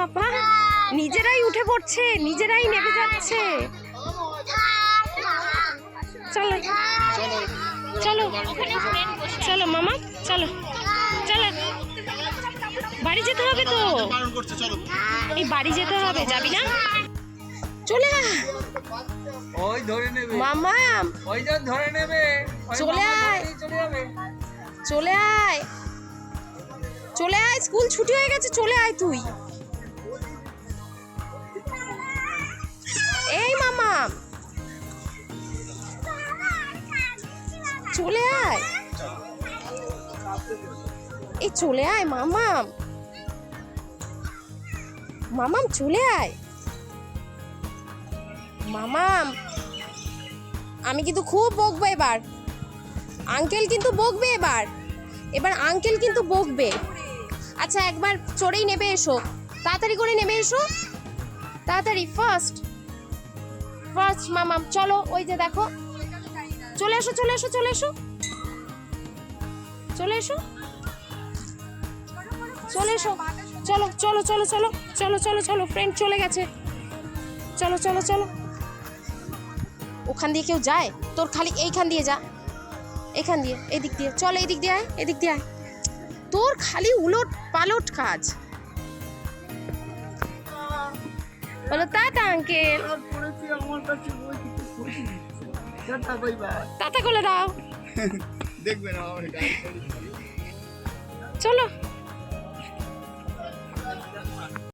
বাবা, নিজেরাই উঠে পড়ছে, নিজেরাই নেমে যাচ্ছে। চলো চলো চলো মামা, চলো চলো, বাড়ি যেতে হবে তো, এই বাড়ি যেতে হবে, যাবি না? চলে আয় ওই ধরে নেবে মামা, ওই যে ধরে নেবে চলে আয় চলে যাবে চলে আয় চলে আয়, স্কুল ছুটি হয়ে গেছে, চলে আয় তুই। এই মামা চলে আয়, এই চলে আয় মামাম, মামাম চলে আয় মামাম। আমি কিন্তু খুব বকবো এবার, আঙ্কেল কিন্তু বকবে এবার, এবার আঙ্কেল কিন্তু বকবে। আচ্ছা একবার চড়েই নেমে এসো, তাড়াতাড়ি করে নেমে এসো, তাড়াতাড়ি, ফার্স্ট ফার্স্ট মামাম। চলো ওই যে দেখো, চলে এসো চলে এসো চলে এসো চলে এসো চলে এসো, চলো চলো চলো চলো চলো চলো চলো, ফ্রেন্ড চলে গেছে, চলো চলো চলো। ওখান দিয়ে কেউ যায়? তোর খালি এইখান দিয়ে যা, এখান দিয়ে, এদিক দিয়ে চল, এদিক দিয়ে আয়, এদিক দিয়ে আয়, তোর খালি উলট পালট কাজ। বলো টাটা আঙ্কেল, টাটা করে দাও, দেখবে না চলো।